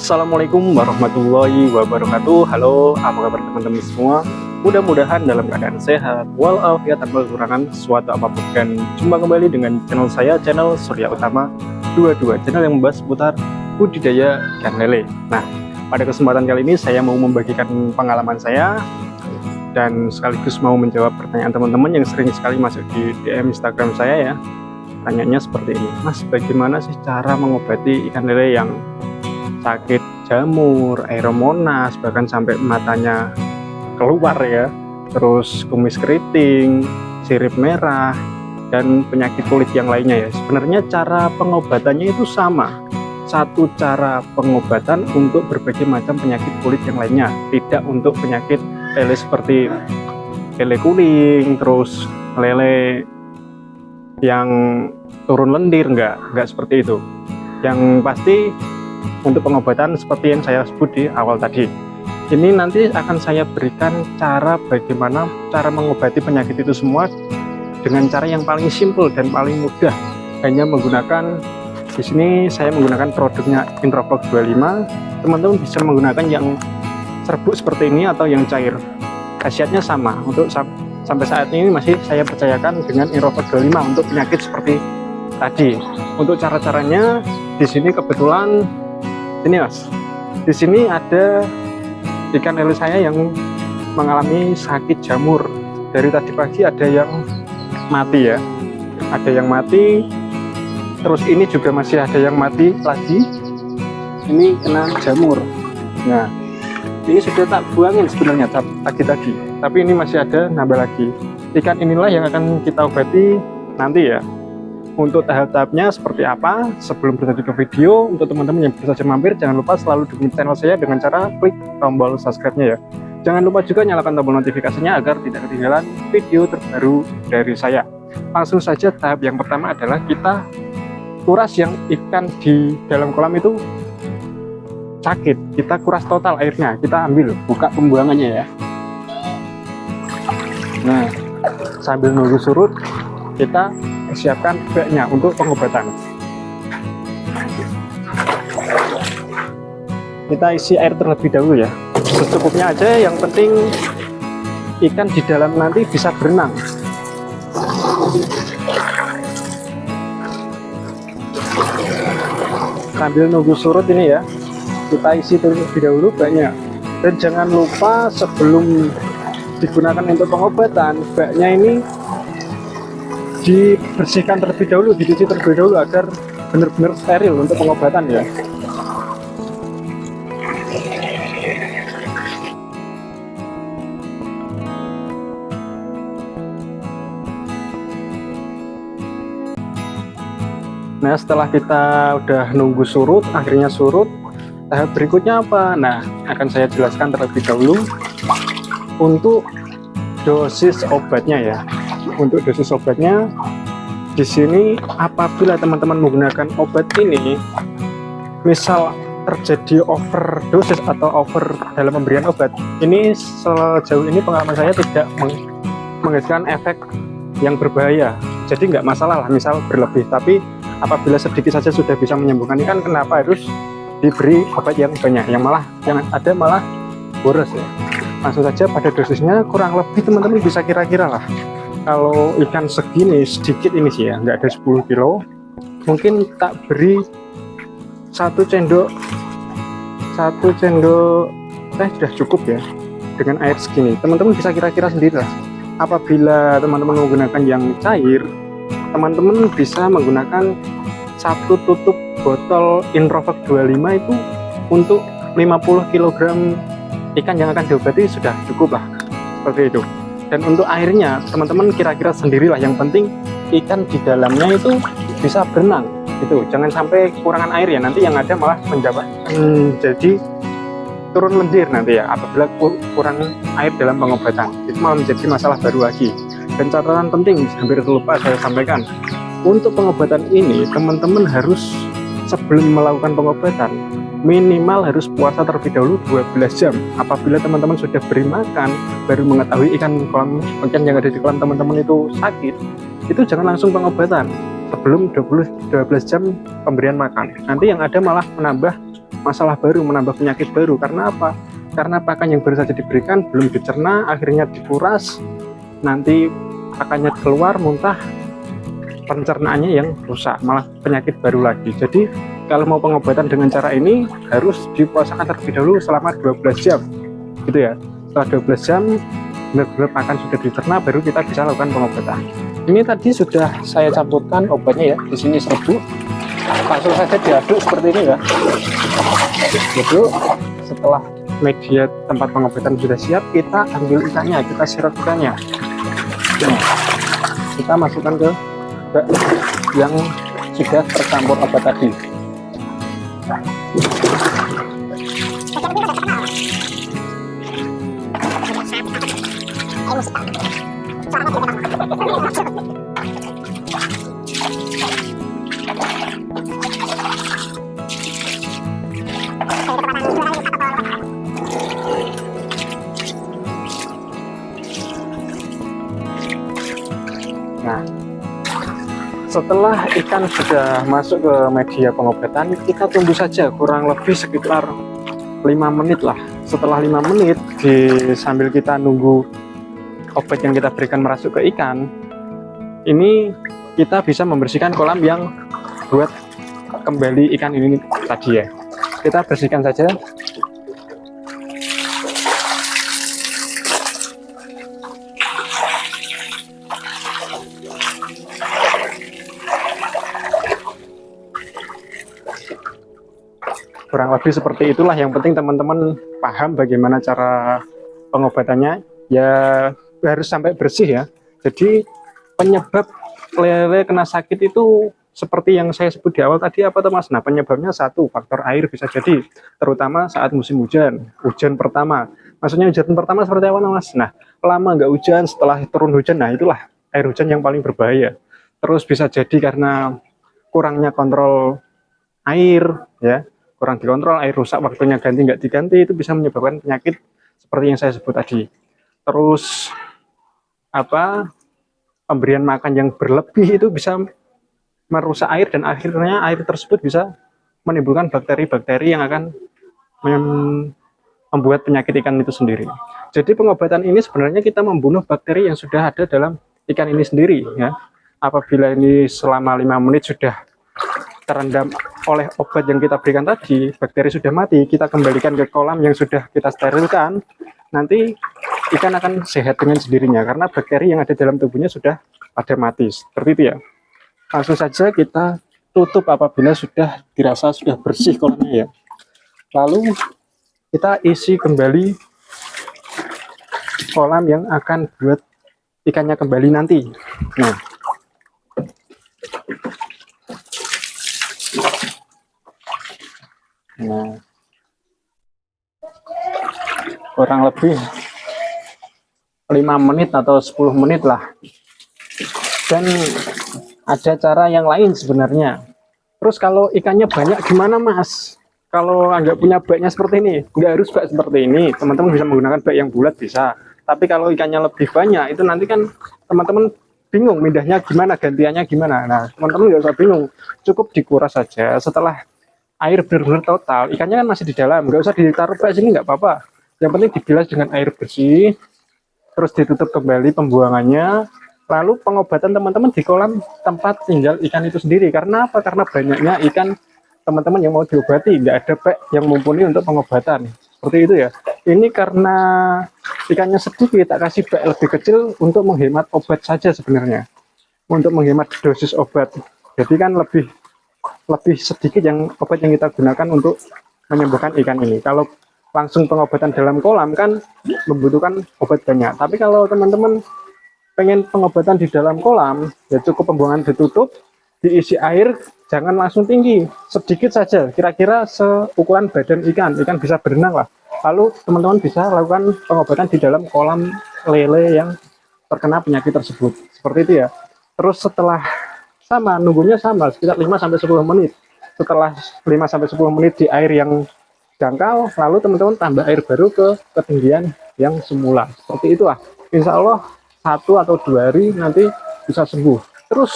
Assalamualaikum warahmatullahi wabarakatuh. Halo, apa kabar teman-teman semua? Mudah-mudahan dalam keadaan sehat walafiat tanpa kekurangan suatu apapun. Dan jumpa kembali dengan channel saya, channel Surya Utama 22, channel yang membahas seputar budidaya ikan lele. Nah, pada kesempatan kali ini saya mau membagikan pengalaman saya dan sekaligus mau menjawab pertanyaan teman-teman yang sering sekali masuk di DM Instagram saya ya. Tanyanya seperti ini, Mas, bagaimana sih cara mengobati ikan lele yang sakit jamur, aeromonas, bahkan sampai matanya keluar ya, terus kumis keriting, sirip merah, dan penyakit kulit yang lainnya ya. Sebenarnya cara pengobatannya itu sama, satu cara pengobatan untuk berbagai macam penyakit kulit yang lainnya, tidak untuk penyakit lele seperti lele kuning, terus lele yang turun lendir, enggak seperti itu. Yang pasti untuk pengobatan seperti yang saya sebut di awal tadi, ini nanti akan saya berikan cara bagaimana cara mengobati penyakit itu semua dengan cara yang paling simpel dan paling mudah, hanya menggunakan, di sini saya menggunakan produknya Introvox 25. Teman-teman bisa menggunakan yang serbuk seperti ini atau yang cair, khasiatnya sama. Untuk sampai saat ini masih saya percayakan dengan Introvox 25 untuk penyakit seperti tadi. Untuk cara-caranya di sini kebetulan ini Mas, di sini ada ikan lele saya yang mengalami sakit jamur. Dari tadi pagi ada yang mati ya, ada yang mati, terus ini juga masih ada yang mati lagi. Ini kena jamur. Nah, ini sudah tak buangin sebenarnya tadi, tapi ini masih ada nambah lagi. Ikan inilah yang akan kita obati nanti ya. Untuk tahap-tahapnya seperti apa, sebelum berlanjut ke video, untuk teman-teman yang baru saja mampir, jangan lupa selalu dukung channel saya dengan cara klik tombol subscribe-nya ya. Jangan lupa juga nyalakan tombol notifikasinya agar tidak ketinggalan video terbaru dari saya. Langsung saja, tahap yang pertama adalah kita kuras yang ikan di dalam kolam itu sakit. Kita kuras total airnya, kita ambil, buka pembuangannya ya. Nah, sambil nunggu surut, kita siapkan baknya untuk pengobatan. Kita isi air terlebih dahulu ya, secukupnya aja, yang penting ikan di dalam nanti bisa berenang. Sambil nunggu surut ini ya, kita isi terlebih dahulu baknya. Dan jangan lupa sebelum digunakan untuk pengobatan, baknya ini dibersihkan terlebih dahulu, dicuci terlebih dahulu agar benar-benar steril untuk pengobatan ya. Nah, setelah kita udah nunggu surut, akhirnya surut, tahap berikutnya apa? Nah, akan saya jelaskan terlebih dahulu untuk dosis obatnya ya. Untuk dosis obatnya di sini, apabila teman-teman menggunakan obat ini, misal terjadi overdosis atau over dalam pemberian obat, ini sejauh ini pengalaman saya tidak menghasilkan efek yang berbahaya. Jadi nggak masalah lah misal berlebih, tapi apabila sedikit saja sudah bisa menyembuhkan ikan, kenapa harus diberi obat yang banyak, yang ada malah boros ya. Langsung saja pada dosisnya, kurang lebih teman-teman bisa kira-kira lah, kalau ikan segini sedikit ini sih ya, nggak ada 10 kilo, mungkin tak beri satu cendok teh sudah cukup ya. Dengan air segini teman-teman bisa kira-kira sendiri lah. Apabila teman-teman menggunakan yang cair, teman-teman bisa menggunakan satu tutup botol Introvox 25 itu untuk 50 kg ikan yang akan diobati sudah cukup lah, seperti itu. Dan untuk airnya teman-teman kira-kira sendirilah, yang penting ikan di dalamnya itu bisa berenang itu, jangan sampai kekurangan air ya, nanti yang ada malah menjadi turun lendir nanti ya, apabila kurang air dalam pengobatan, itu malah menjadi masalah baru lagi. Dan catatan penting, hampir lupa saya sampaikan, untuk pengobatan ini teman-teman harus sebelum melakukan pengobatan minimal harus puasa terlebih dahulu 12 jam. Apabila teman-teman sudah beri makan, baru mengetahui ikan yang ada di kolam teman-teman itu sakit, itu jangan langsung pengobatan sebelum 12 jam pemberian makan. Nanti yang ada malah menambah masalah baru, menambah penyakit baru. Karena apa? Karena pakan yang baru saja diberikan belum dicerna, akhirnya dikuras, nanti pakannya keluar muntah, pencernaannya yang rusak, malah penyakit baru lagi. Jadi kalau mau pengobatan dengan cara ini harus dipuasakan terlebih dahulu selama 12 jam gitu ya. Setelah 12 jam benar-benar pakan sudah dicerna, baru kita bisa lakukan pengobatan. Ini tadi sudah saya campurkan obatnya ya, di sini serbuk, langsung saja diaduk seperti ini ya. Aduk. Setelah media tempat pengobatan sudah siap, kita ambil ikannya, kita siram ikannya. Nah, kita masukkan ke bak yang sudah tercampur obat tadi. Nah, setelah ikan sudah masuk ke media pengobatan, kita tunggu saja kurang lebih sekitar 5 menit lah. Setelah 5 menit, sambil kita nunggu obat yang kita berikan merasuk ke ikan, ini kita bisa membersihkan kolam yang buat kembali ikan ini tadi ya. Kita bersihkan saja. Kurang lebih seperti itulah. Yang penting teman-teman paham bagaimana cara pengobatannya ya, harus sampai bersih ya. Jadi penyebab lele kena sakit itu seperti yang saya sebut di awal tadi apa tuh Mas? Nah, penyebabnya satu, faktor air bisa jadi, terutama saat musim hujan pertama. Maksudnya hujan pertama seperti apa Mas? Nah, lama nggak hujan, setelah turun hujan, nah itulah air hujan yang paling berbahaya. Terus bisa jadi karena kurangnya kontrol air ya, kurang dikontrol, air rusak, waktunya ganti nggak diganti, itu bisa menyebabkan penyakit seperti yang saya sebut tadi. Terus apa, pemberian makan yang berlebih itu bisa merusak air, dan akhirnya air tersebut bisa menimbulkan bakteri-bakteri yang akan membuat penyakit ikan itu sendiri. Jadi pengobatan ini sebenarnya kita membunuh bakteri yang sudah ada dalam ikan ini sendiri ya. Apabila ini selama 5 menit sudah terendam oleh obat yang kita berikan tadi, bakteri sudah mati, kita kembalikan ke kolam yang sudah kita sterilkan, nanti ikan akan sehat dengan sendirinya karena bakteri yang ada dalam tubuhnya sudah pada mati. Seperti itu ya. Langsung saja kita tutup apabila sudah dirasa sudah bersih kolamnya ya. Lalu kita isi kembali kolam yang akan buat ikannya kembali nanti. Nah, kurang lebih 5 menit atau 10 menit lah. Dan ada cara yang lain sebenarnya. Terus kalau ikannya banyak gimana Mas? Kalau nggak punya baknya seperti ini, nggak harus bak seperti ini, teman-teman bisa menggunakan bak yang bulat bisa. Tapi kalau ikannya lebih banyak, itu nanti kan teman-teman bingung mindahnya gimana, gantiannya gimana. Nah, teman-teman nggak usah bingung, cukup dikuras saja. Setelah air benar-benar total, ikannya kan masih di dalam, nggak usah ditaruh bak sini, nggak apa-apa. Yang penting dibilas dengan air bersih, terus ditutup kembali pembuangannya. Lalu pengobatan teman-teman di kolam tempat tinggal ikan itu sendiri. Karena apa? Karena banyaknya ikan teman-teman yang mau diobati, nggak ada bak yang mumpuni untuk pengobatan. Seperti itu ya. Ini karena ikannya sedikit, kita kasih bak lebih kecil untuk menghemat obat saja sebenarnya. Untuk menghemat dosis obat. Jadi kan lebih sedikit yang obat yang kita gunakan untuk menyembuhkan ikan ini. Kalau langsung pengobatan dalam kolam kan membutuhkan obat banyak. Tapi kalau teman-teman pengen pengobatan di dalam kolam, ya cukup pembuangan ditutup, diisi air, jangan langsung tinggi, sedikit saja, kira-kira seukuran badan ikan bisa berenang lah. Lalu teman-teman bisa lakukan pengobatan di dalam kolam lele yang terkena penyakit tersebut. Seperti itu ya. Terus setelah nunggunya sama, sekitar 5-10 menit. Setelah 5-10 menit di air yang dangkal, lalu teman-teman tambah air baru ke ketinggian yang semula. Seperti itulah. Insya Allah 1 atau 2 hari nanti bisa sembuh. Terus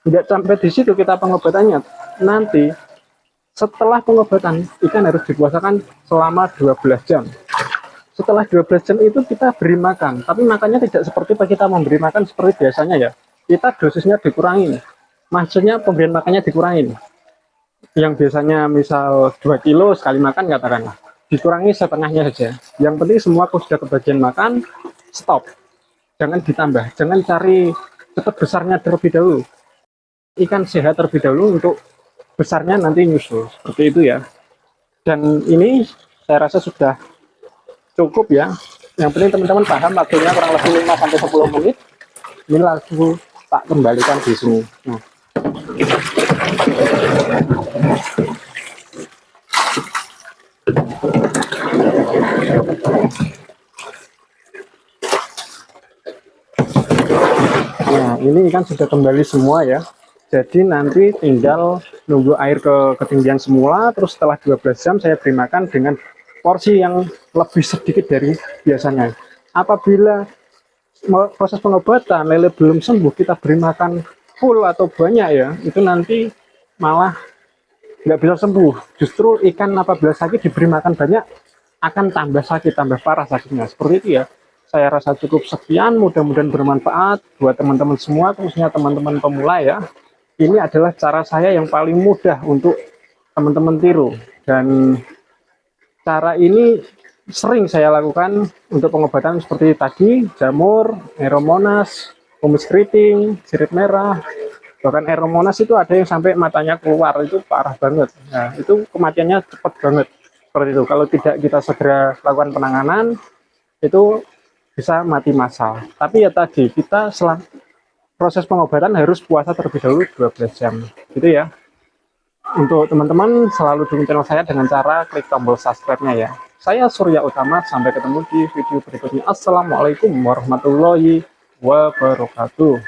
nggak sampai di situ kita pengobatannya. Nanti Setelah pengobatan, ikan harus dipuasakan selama 12 jam. Setelah 12 jam itu kita beri makan, tapi makannya tidak seperti kita memberi makan seperti biasanya ya. Kita dosisnya dikurangin. Maksudnya pemberian makannya dikurangin. Yang biasanya misal 2 kilo sekali makan katakanlah, dikurangi setengahnya saja. Yang penting semua sudah kebagian makan, stop. Jangan ditambah, jangan cari cepat besarnya terlebih dahulu. Ikan sehat terlebih dahulu untuk besarnya nanti nyusul, seperti itu ya. Dan ini saya rasa sudah cukup ya. Yang penting teman-teman paham waktunya kurang lebih 5-10 menit. Ini langsung tak kembalikan di sini. Nah. Nah, ini ikan sudah kembali semua ya. Jadi nanti tinggal nunggu air ke ketinggian semula, terus setelah 12 jam saya beri makan dengan porsi yang lebih sedikit dari biasanya. Apabila proses pengobatan lele belum sembuh, kita beri makan full atau banyak ya, itu nanti malah nggak bisa sembuh. Justru ikan apabila sakit diberi makan banyak, akan tambah sakit, tambah parah sakitnya. Seperti itu ya. Saya rasa cukup sekian, mudah-mudahan bermanfaat buat teman-teman semua, khususnya teman-teman pemula ya. Ini adalah cara saya yang paling mudah untuk teman-teman tiru, dan cara ini sering saya lakukan untuk pengobatan seperti tadi, jamur, Aeromonas, kumis keriting, sirip merah, bahkan Aeromonas itu ada yang sampai matanya keluar, itu parah banget. Nah, itu kematiannya cepat banget seperti itu. Kalau tidak kita segera lakukan penanganan, itu bisa mati massal. Tapi ya tadi, kita proses pengobatan harus puasa terlebih dahulu 12 jam gitu ya. Untuk teman-teman selalu dukung channel saya dengan cara klik tombol subscribe-nya ya. Saya Surya Utama, sampai ketemu di video berikutnya. Assalamualaikum warahmatullahi wabarakatuh.